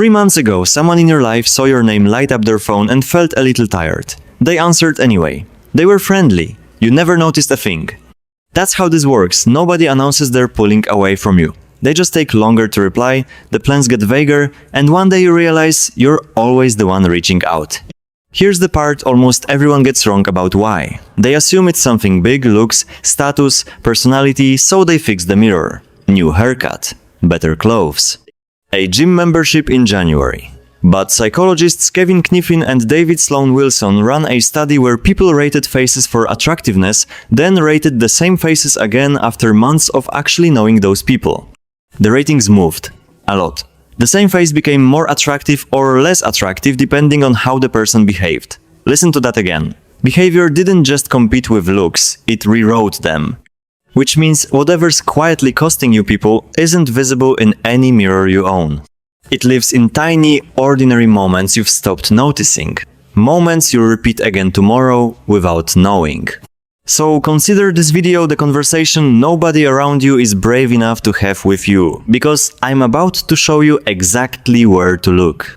3 months ago, someone in your life saw your name light up their phone and felt a little tired. They answered anyway. They were friendly. You never noticed a thing. That's how this works. Nobody announces they're pulling away from you. They just take longer to reply, the plans get vaguer, and one day you realize you're always the one reaching out. Here's the part almost everyone gets wrong about why. They assume it's something big, looks, status, personality, so they fix the mirror. New haircut, better clothes, a gym membership in January. But psychologists Kevin Kniffin and David Sloan Wilson ran a study where people rated faces for attractiveness, then rated the same faces again after months of actually knowing those people. The ratings moved. A lot. The same face became more attractive or less attractive depending on how the person behaved. Listen to that again. Behavior didn't just compete with looks, it rewrote them. Which means whatever's quietly costing you people isn't visible in any mirror you own. It lives in tiny, ordinary moments you've stopped noticing. Moments you'll repeat again tomorrow without knowing. So consider this video the conversation nobody around you is brave enough to have with you, because I'm about to show you exactly where to look.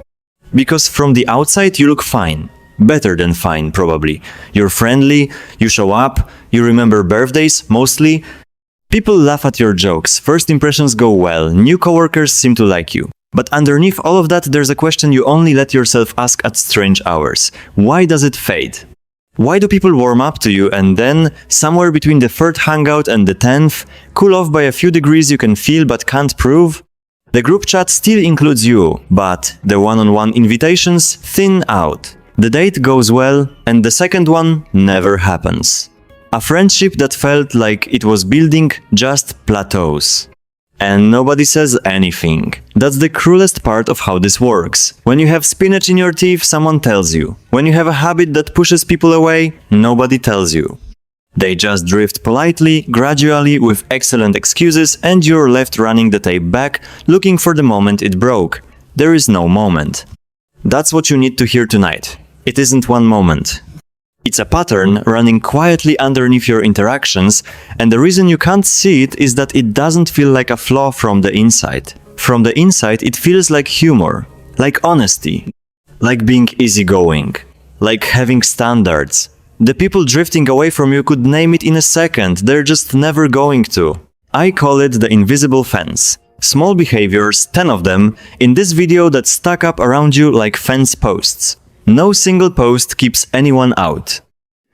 Because from the outside you look fine. Better than fine, probably. You're friendly, you show up, you remember birthdays, mostly. People laugh at your jokes, first impressions go well, new coworkers seem to like you. But underneath all of that there's a question you only let yourself ask at strange hours. Why does it fade? Why do people warm up to you and then, somewhere between the third hangout and the 10th, cool off by a few degrees you can feel but can't prove? The group chat still includes you, but the one-on-one invitations thin out. The date goes well, and the second one never happens. A friendship that felt like it was building just plateaus. And nobody says anything. That's the cruelest part of how this works. When you have spinach in your teeth, someone tells you. When you have a habit that pushes people away, nobody tells you. They just drift politely, gradually, with excellent excuses, and you're left running the tape back, looking for the moment it broke. There is no moment. That's what you need to hear tonight. It isn't one moment. It's a pattern running quietly underneath your interactions, and the reason you can't see it is that it doesn't feel like a flaw from the inside. From the inside, it feels like humor, like honesty, like being easygoing, like having standards. The people drifting away from you could name it in a second, they're just never going to. I call it the invisible fence. Small behaviors, 10 of them, in this video that stack up around you like fence posts. No single post keeps anyone out.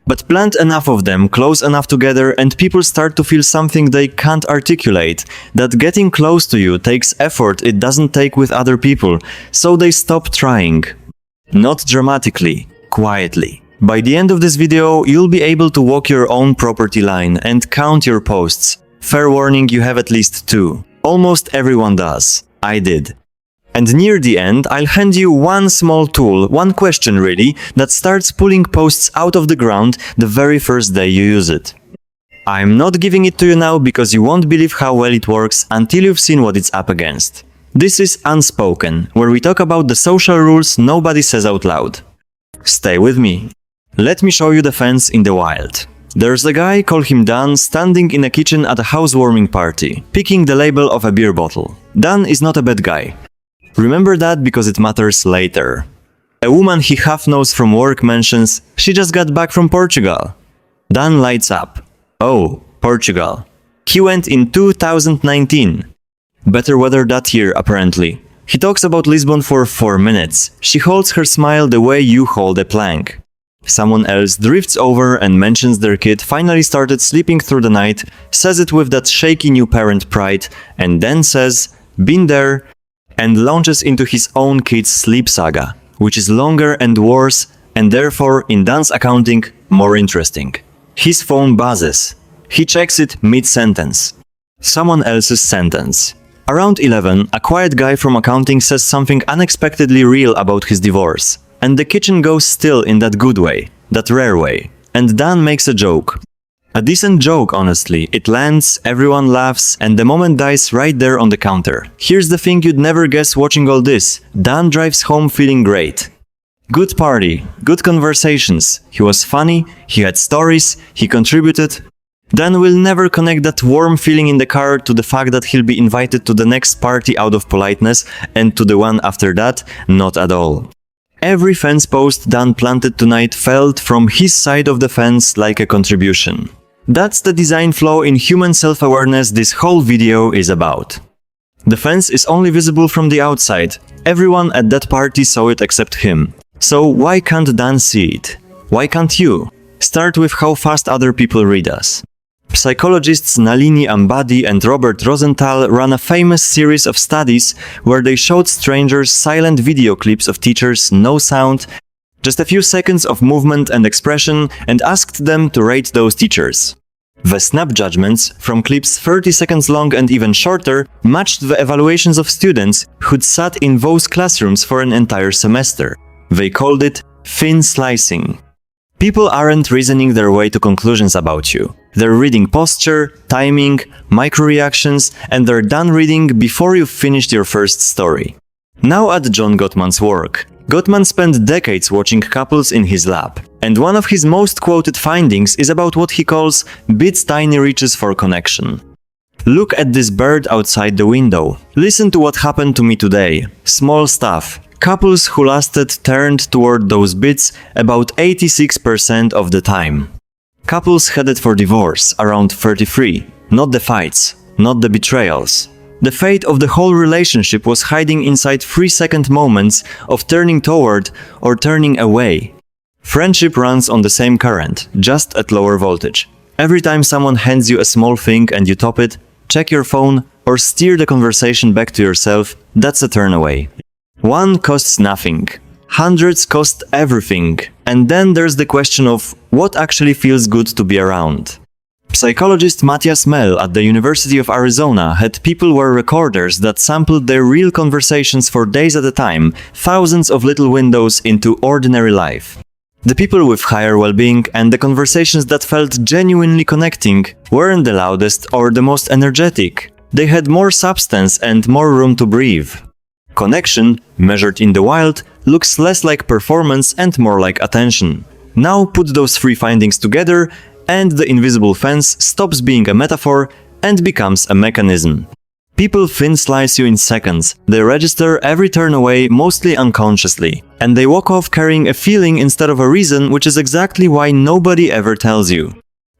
But plant enough of them close enough together and people start to feel something they can't articulate, that getting close to you takes effort it doesn't take with other people, so they stop trying. Not dramatically, quietly. By the end of this video, you'll be able to walk your own property line and count your posts. Fair warning, you have at least 2. Almost everyone does. I did. And near the end, I'll hand you one small tool, one question really, that starts pulling posts out of the ground the very first day you use it. I'm not giving it to you now because you won't believe how well it works until you've seen what it's up against. This is Unspoken, where we talk about the social rules nobody says out loud. Stay with me. Let me show you the fence in the wild. There's a guy, call him Dan, standing in a kitchen at a housewarming party, picking the label of a beer bottle. Dan is not a bad guy. Remember that because it matters later. A woman he half knows from work mentions she just got back from Portugal. Dan lights up. Oh, Portugal. He went in 2019. Better weather that year, apparently. He talks about Lisbon for 4 minutes. She holds her smile the way you hold a plank. Someone else drifts over and mentions their kid finally started sleeping through the night, says it with that shaky new parent pride, and then says, "Been there," and launches into his own kid's sleep saga, which is longer and worse, and therefore, in Dan's accounting, more interesting. His phone buzzes. He checks it mid-sentence. Someone else's sentence. Around 11, a quiet guy from accounting says something unexpectedly real about his divorce. And the kitchen goes still in that good way, that rare way. And Dan makes a joke. A decent joke, honestly. It lands, everyone laughs, and the moment dies right there on the counter. Here's the thing you'd never guess watching all this. Dan drives home feeling great. Good party, good conversations. He was funny, he had stories, he contributed. Dan will never connect that warm feeling in the car to the fact that he'll be invited to the next party out of politeness, and to the one after that, not at all. Every fence post Dan planted tonight felt from his side of the fence like a contribution. That's the design flaw in human self-awareness this whole video is about. The fence is only visible from the outside. Everyone at that party saw it except him. So why can't Dan see it? Why can't you? Start with how fast other people read us. Psychologists Nalini Ambady and Robert Rosenthal ran a famous series of studies where they showed strangers silent video clips of teachers, no sound, just a few seconds of movement and expression, and asked them to rate those teachers. The snap judgments, from clips 30 seconds long and even shorter, matched the evaluations of students who'd sat in those classrooms for an entire semester. They called it thin slicing. People aren't reasoning their way to conclusions about you. They're reading posture, timing, micro-reactions, and they're done reading before you've finished your first story. Now at John Gottman's work. Gottman spent decades watching couples in his lab, and one of his most quoted findings is about what he calls bits tiny reaches for connection. Look at this bird outside the window. Listen to what happened to me today. Small stuff. Couples who lasted turned toward those bits about 86% of the time. Couples headed for divorce around 33. Not the fights, not the betrayals. The fate of the whole relationship was hiding inside 3-second moments of turning toward or turning away. Friendship runs on the same current, just at lower voltage. Every time someone hands you a small thing and you top it, check your phone, or steer the conversation back to yourself, that's a turn away. One costs nothing. Hundreds cost everything. And then there's the question of what actually feels good to be around. Psychologist Matthias Mell at the University of Arizona had people wear recorders that sampled their real conversations for days at a time, thousands of little windows into ordinary life. The people with higher well-being and the conversations that felt genuinely connecting weren't the loudest or the most energetic. They had more substance and more room to breathe. Connection, measured in the wild, looks less like performance and more like attention. Now put those three findings together, and the invisible fence stops being a metaphor and becomes a mechanism. People thin slice you in seconds. They register every turn away mostly unconsciously, and they walk off carrying a feeling instead of a reason, which is exactly why nobody ever tells you.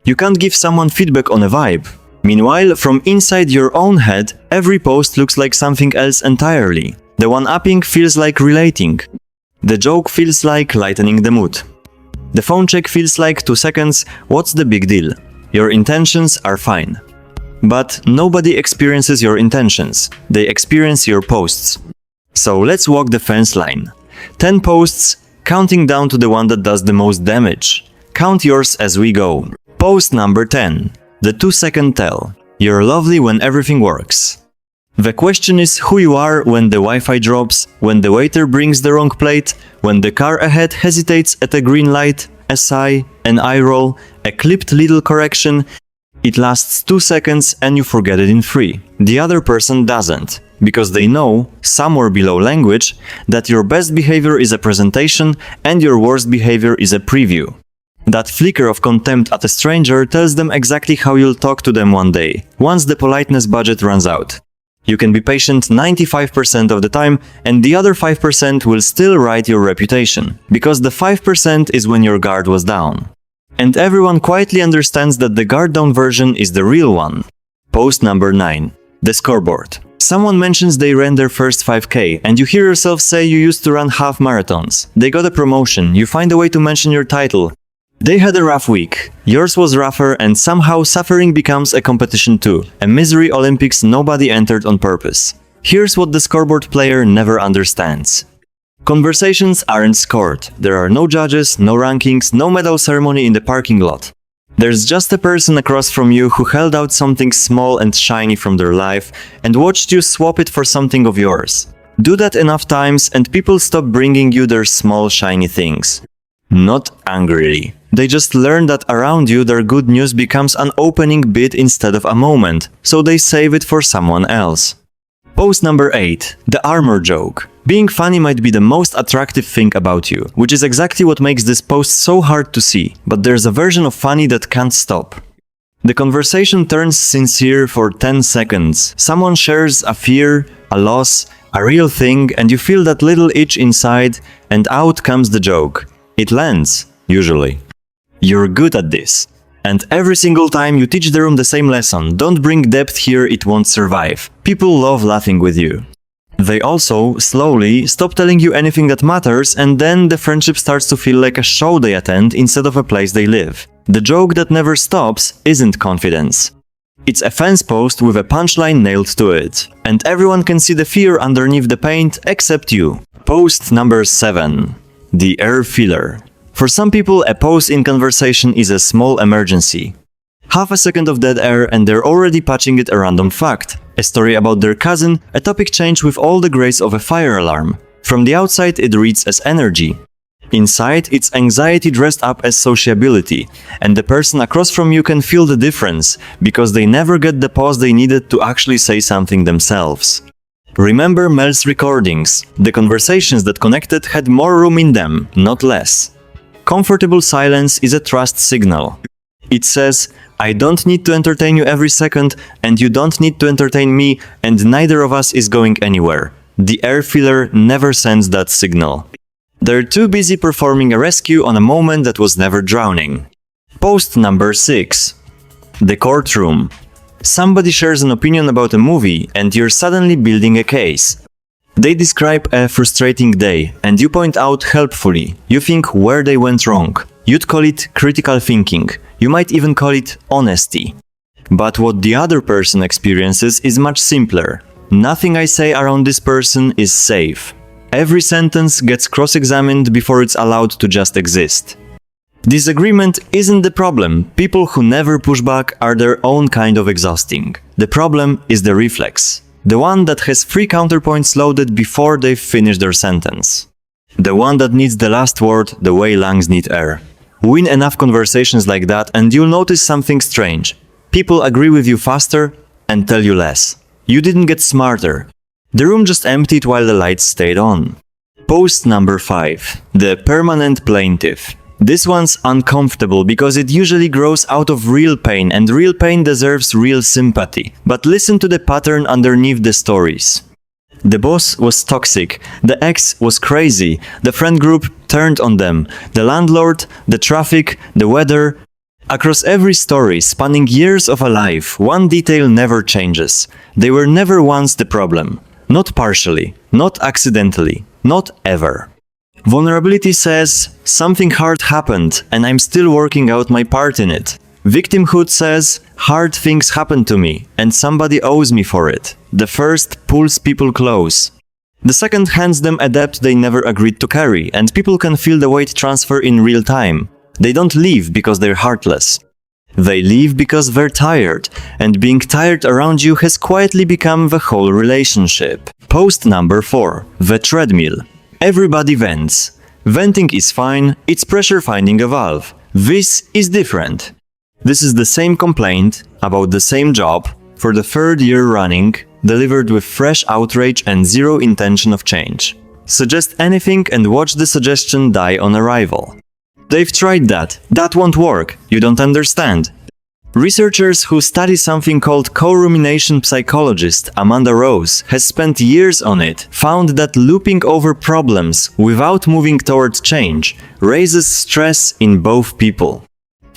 You can't give someone feedback on a vibe. Meanwhile, from inside your own head, every post looks like something else entirely. The one-upping feels like relating. The joke feels like lightening the mood. The phone check feels like 2 seconds, what's the big deal? Your intentions are fine. But nobody experiences your intentions, they experience your posts. So let's walk the fence line. 10 posts, counting down to the one that does the most damage. Count yours as we go. Post number 10. The 2-second tell. You're lovely when everything works. The question is who you are when the Wi-Fi drops, when the waiter brings the wrong plate, when the car ahead hesitates at a green light, a sigh, an eye roll, a clipped little correction. It lasts 2 seconds and you forget it in 3. The other person doesn't, because they know, somewhere below language, that your best behavior is a presentation and your worst behavior is a preview. That flicker of contempt at a stranger tells them exactly how you'll talk to them one day, once the politeness budget runs out. You can be patient 95% of the time, and the other 5% will still write your reputation, because the 5% is when your guard was down. And everyone quietly understands that the guard down version is the real one. Post number 9. The scoreboard. Someone mentions they ran their first 5K, and you hear yourself say you used to run half marathons. They got a promotion, you find a way to mention your title. They had a rough week. Yours was rougher, and somehow suffering becomes a competition too. A misery Olympics nobody entered on purpose. Here's what the scoreboard player never understands. Conversations aren't scored. There are no judges, no rankings, no medal ceremony in the parking lot. There's just a person across from you who held out something small and shiny from their life and watched you swap it for something of yours. Do that enough times and people stop bringing you their small shiny things. Not angrily. They just learn that around you their good news becomes an opening bid instead of a moment, so they save it for someone else. Post number 8. The armor joke. Being funny might be the most attractive thing about you, which is exactly what makes this post so hard to see, but there's a version of funny that can't stop. The conversation turns sincere for 10 seconds. Someone shares a fear, a loss, a real thing, and you feel that little itch inside, and out comes the joke. It lands, usually. You're good at this. And every single time you teach the room the same lesson, don't bring depth here, it won't survive. People love laughing with you. They also, slowly, stop telling you anything that matters, and then the friendship starts to feel like a show they attend instead of a place they live. The joke that never stops isn't confidence. It's a fence post with a punchline nailed to it. And everyone can see the fear underneath the paint except you. Post number 7. The air filler. For some people, a pause in conversation is a small emergency. Half a second of dead air and they're already patching it a random fact. A story about their cousin, a topic change with all the grace of a fire alarm. From the outside it reads as energy. Inside, it's anxiety dressed up as sociability, and the person across from you can feel the difference, because they never get the pause they needed to actually say something themselves. Remember Mel's recordings. The conversations that connected had more room in them, not less. Comfortable silence is a trust signal. It says, I don't need to entertain you every second, and you don't need to entertain me, and neither of us is going anywhere. The air filler never sends that signal. They're too busy performing a rescue on a moment that was never drowning. Post number 6. The courtroom. Somebody shares an opinion about a movie, and you're suddenly building a case. They describe a frustrating day, and you point out helpfully. You think where they went wrong. You'd call it critical thinking. You might even call it honesty. But what the other person experiences is much simpler. Nothing I say around this person is safe. Every sentence gets cross-examined before it's allowed to just exist. Disagreement isn't the problem. People who never push back are their own kind of exhausting. The problem is the reflex. The one that has 3 counterpoints loaded before they've finished their sentence. The one that needs the last word the way lungs need air. Win enough conversations like that and you'll notice something strange. People agree with you faster and tell you less. You didn't get smarter. The room just emptied while the lights stayed on. Post number 5. The permanent plaintiff. This one's uncomfortable because it usually grows out of real pain, and real pain deserves real sympathy. But listen to the pattern underneath the stories. The boss was toxic, the ex was crazy, the friend group turned on them, the landlord, the traffic, the weather. Across every story, spanning years of a life, one detail never changes. They were never once the problem. Not partially, not accidentally, not ever. Vulnerability says, something hard happened and I'm still working out my part in it. Victimhood says, hard things happened to me and somebody owes me for it. The first pulls people close. The second hands them a debt they never agreed to carry, and people can feel the weight transfer in real time. They don't leave because they're heartless. They leave because they're tired, and being tired around you has quietly become the whole relationship. Post number 4. The treadmill. Everybody vents. Venting is fine, it's pressure finding a valve. This is different. This is the same complaint, about the same job, for the 3rd year running, delivered with fresh outrage and zero intention of change. Suggest anything and watch the suggestion die on arrival. They've tried that. That won't work. You don't understand. Researchers who study something called co-rumination psychologist Amanda Rose has spent years on it, found that looping over problems without moving toward change raises stress in both people.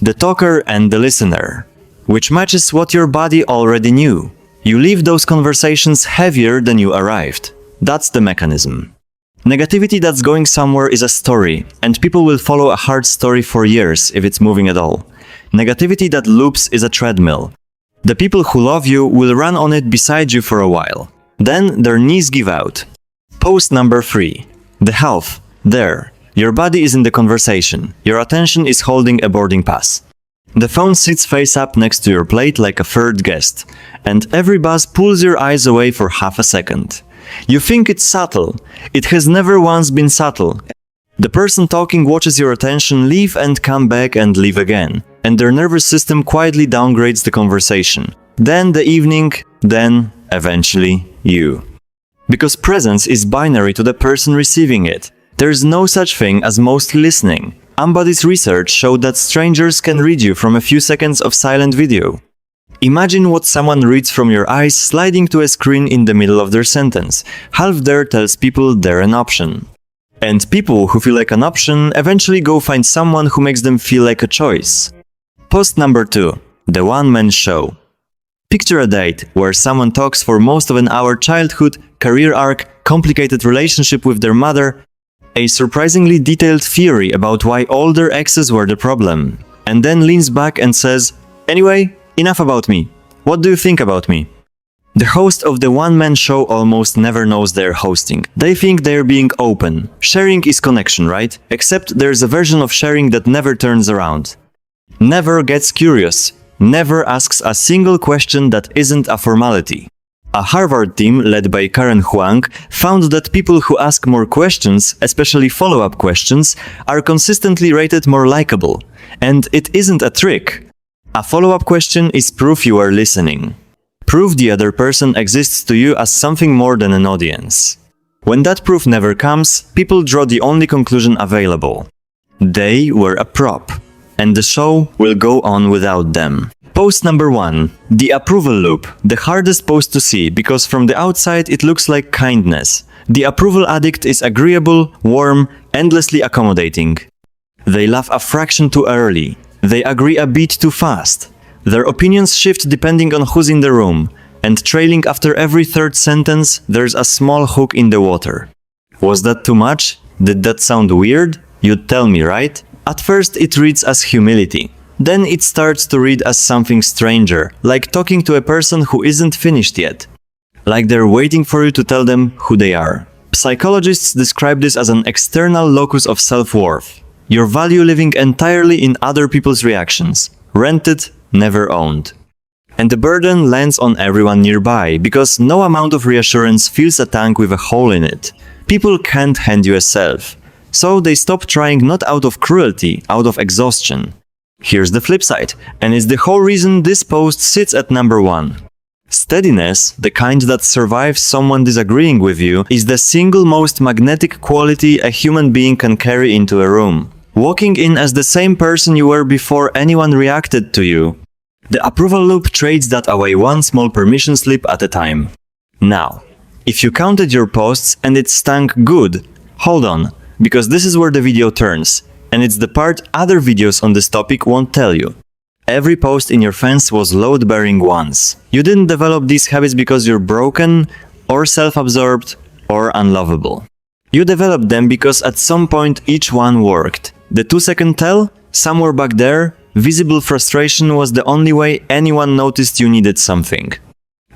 The talker and the listener. Which matches what your body already knew. You leave those conversations heavier than you arrived. That's the mechanism. Negativity that's going somewhere is a story, and people will follow a hard story for years if it's moving at all. Negativity that loops is a treadmill. The people who love you will run on it beside you for a while. Then their knees give out. Post number 3. The health. There. Your body is in the conversation. Your attention is holding a boarding pass. The phone sits face up next to your plate like a third guest, and every buzz pulls your eyes away for half a second. You think it's subtle. It has never once been subtle. The person talking watches your attention leave and come back and leave again, and their nervous system quietly downgrades the conversation. Then the evening, then, eventually, you. Because presence is binary to the person receiving it. There's no such thing as mostly listening. Somebody's research showed that strangers can read you from a few seconds of silent video. Imagine what someone reads from your eyes sliding to a screen in the middle of their sentence. Half there tells people they're an option. And people who feel like an option eventually go find someone who makes them feel like a choice. Post number 2. The one-man show. Picture a date where someone talks for most of an hour childhood, career arc, complicated relationship with their mother, a surprisingly detailed theory about why all their exes were the problem, and then leans back and says, "Anyway, enough about me. What do you think about me?" The host of the one-man show almost never knows they're hosting. They think they're being open. Sharing is connection, right? Except there's a version of sharing that never turns around. Never gets curious. Never asks a single question that isn't a formality. A Harvard team led by Karen Huang found that people who ask more questions, especially follow-up questions, are consistently rated more likable. And it isn't a trick. A follow-up question is proof you are listening. Proof the other person exists to you as something more than an audience. When that proof never comes, people draw the only conclusion available. They were a prop, and the show will go on without them. Post number 1. The approval loop. The hardest post to see because from the outside it looks like kindness. The approval addict is agreeable, warm, endlessly accommodating. They laugh a fraction too early. They agree a bit too fast. Their opinions shift depending on who's in the room, and trailing after every third sentence, there's a small hook in the water. Was that too much? Did that sound weird? You'd tell me, right? At first it reads as humility. Then it starts to read as something stranger, like talking to a person who isn't finished yet. Like they're waiting for you to tell them who they are. Psychologists describe this as an external locus of self-worth. Your value living entirely in other people's reactions. Rented, never owned. And the burden lands on everyone nearby, because no amount of reassurance fills a tank with a hole in it. People can't hand you a self. So they stop trying not out of cruelty, out of exhaustion. Here's the flip side, and it's the whole reason this post sits at number 1. Steadiness, the kind that survives someone disagreeing with you, is the single most magnetic quality a human being can carry into a room. Walking in as the same person you were before anyone reacted to you. The approval loop trades that away one small permission slip at a time. Now, if you counted your posts and it stank good, hold on, because this is where the video turns, and it's the part other videos on this topic won't tell you. Every post in your fence was load-bearing once. You didn't develop these habits because you're broken, or self-absorbed, or unlovable. You developed them because at some point each one worked. The 2-second tell, somewhere back there, visible frustration was the only way anyone noticed you needed something.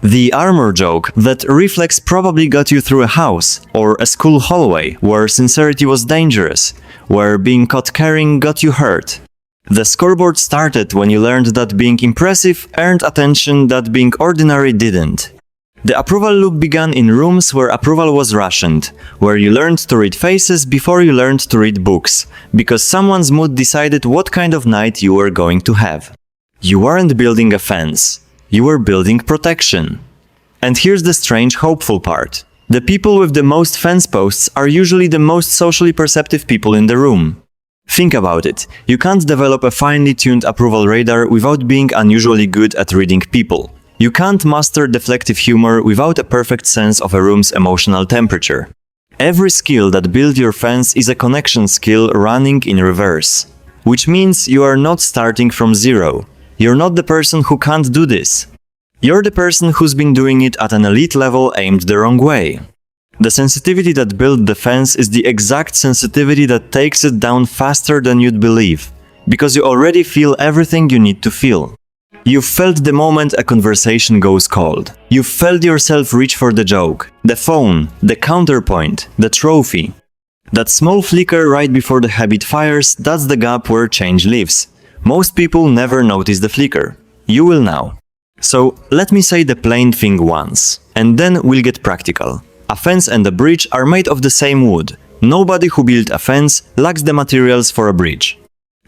The armor joke, that reflex probably got you through a house, or a school hallway, where sincerity was dangerous, where being caught caring got you hurt. The scoreboard started when you learned that being impressive earned attention that being ordinary didn't. The approval loop began in rooms where approval was rationed, where you learned to read faces before you learned to read books, because someone's mood decided what kind of night you were going to have. You weren't building a fence. You were building protection. And here's the strange, hopeful part. The people with the most fence posts are usually the most socially perceptive people in the room. Think about it. You can't develop a finely tuned approval radar without being unusually good at reading people. You can't master deflective humor without a perfect sense of a room's emotional temperature. Every skill that builds your fence is a connection skill running in reverse. Which means you are not starting from zero. You're not the person who can't do this. You're the person who's been doing it at an elite level aimed the wrong way. The sensitivity that built the fence is the exact sensitivity that takes it down faster than you'd believe, because you already feel everything you need to feel. You've felt the moment a conversation goes cold. You've felt yourself reach for the joke, the phone, the counterpoint, the trophy. That small flicker right before the habit fires, that's the gap where change lives. Most people never notice the flicker. You will now. So let me say the plain thing once, and then we'll get practical. A fence and a bridge are made of the same wood. Nobody who built a fence lacks the materials for a bridge.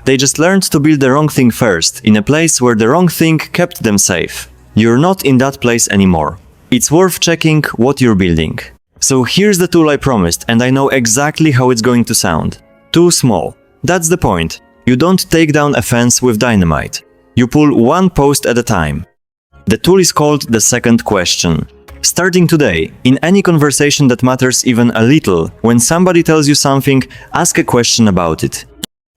They just learned to build the wrong thing first, in a place where the wrong thing kept them safe. You're not in that place anymore. It's worth checking what you're building. So here's the tool I promised, and I know exactly how it's going to sound. Too small. That's the point. You don't take down a fence with dynamite. You pull one post at a time. The tool is called the second question. Starting today, in any conversation that matters even a little, when somebody tells you something, ask a question about it.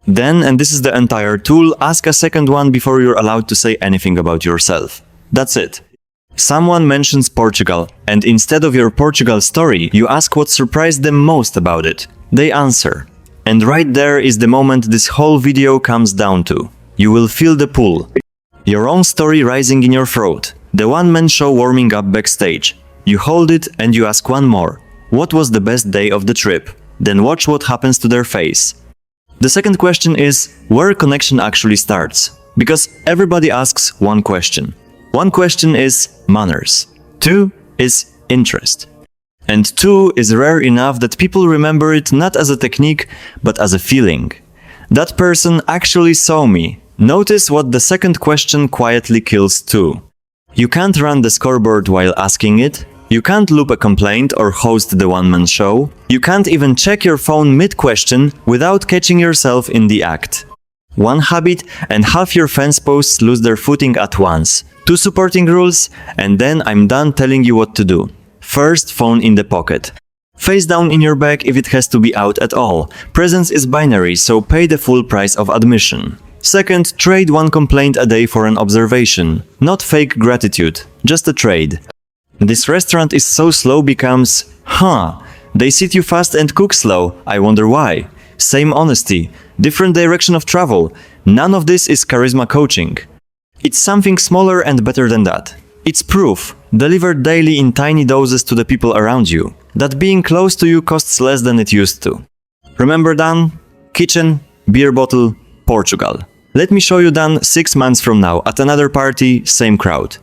Then, and this is the entire tool, ask a second one before you're allowed to say anything about yourself. That's it. Someone mentions Portugal, and instead of your Portugal story, you ask what surprised them most about it. They answer. And right there is the moment this whole video comes down to. You will feel the pull. Your own story rising in your throat. The one-man show warming up backstage. You hold it and you ask one more. What was the best day of the trip? Then watch what happens to their face. The second question is where connection actually starts. Because everybody asks one question. One question is manners. Two is interest. And two is rare enough that people remember it not as a technique, but as a feeling. That person actually saw me. Notice what the second question quietly kills too. You can't run the scoreboard while asking it. You can't loop a complaint or host the one-man show. You can't even check your phone mid-question without catching yourself in the act. One habit and half your fence posts lose their footing at once. Two supporting rules, and then I'm done telling you what to do. First, phone in the pocket. Face down in your bag if it has to be out at all. Presence is binary, so pay the full price of admission. Second, trade one complaint a day for an observation. Not fake gratitude, just a trade. This restaurant is so slow becomes, they sit you fast and cook slow, I wonder why. Same honesty, different direction of travel. None of this is charisma coaching. It's something smaller and better than that. It's proof, delivered daily in tiny doses to the people around you, that being close to you costs less than it used to. Remember Dan? Kitchen, beer bottle, Portugal. Let me show you Dan 6 months from now at another party, same crowd.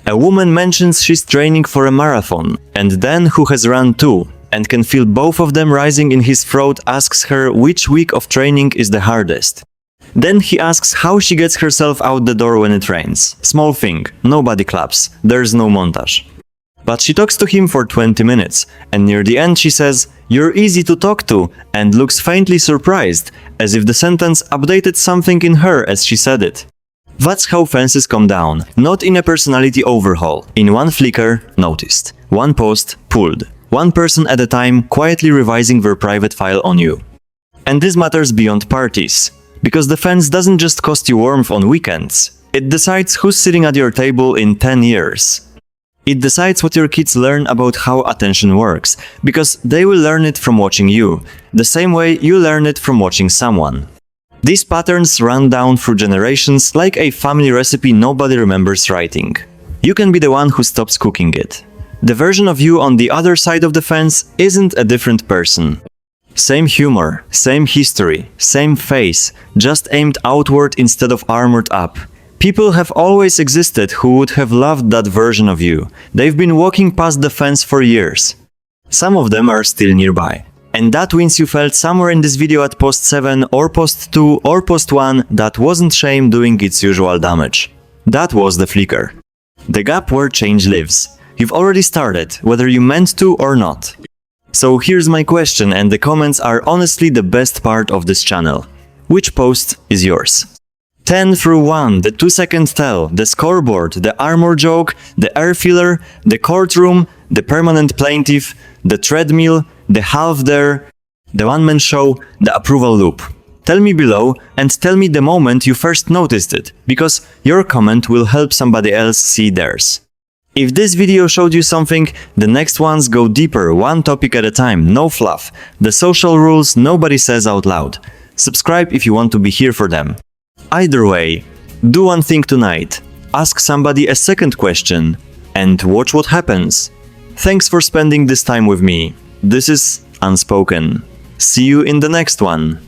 A woman mentions she's training for a marathon, and Dan, who has run 2, and can feel both of them rising in his throat, asks her which week of training is the hardest. Then he asks how she gets herself out the door when it rains. Small thing, nobody claps, there's no montage. But she talks to him for 20 minutes, and near the end she says, "You're easy to talk to," and looks faintly surprised, as if the sentence updated something in her as she said it. That's how fences come down, not in a personality overhaul. In one flicker, noticed. One post, pulled. One person at a time, quietly revising their private file on you. And this matters beyond parties. Because the fence doesn't just cost you warmth on weekends. It decides who's sitting at your table in 10 years. It decides what your kids learn about how attention works, because they will learn it from watching you, the same way you learn it from watching someone. These patterns run down through generations like a family recipe nobody remembers writing. You can be the one who stops cooking it. The version of you on the other side of the fence isn't a different person. Same humor, same history, same face, just aimed outward instead of armored up. People have always existed who would have loved that version of you. They've been walking past the fence for years. Some of them are still nearby. And that wince you felt somewhere in this video at post 7 or post 2 or post 1, that wasn't shame doing its usual damage. That was the flicker. The gap where change lives. You've already started, whether you meant to or not. So here's my question, and the comments are honestly the best part of this channel. Which post is yours? 10 through 1, the 2-second tell, the scoreboard, the armor joke, the air filler, the courtroom, the permanent plaintiff, the treadmill, the half there, the one-man show, the approval loop. Tell me below and tell me the moment you first noticed it, because your comment will help somebody else see theirs. If this video showed you something, the next ones go deeper, one topic at a time, no fluff. The social rules nobody says out loud. Subscribe if you want to be here for them. Either way, do one thing tonight. Ask somebody a second question and watch what happens. Thanks for spending this time with me. This is Unspoken. See you in the next one.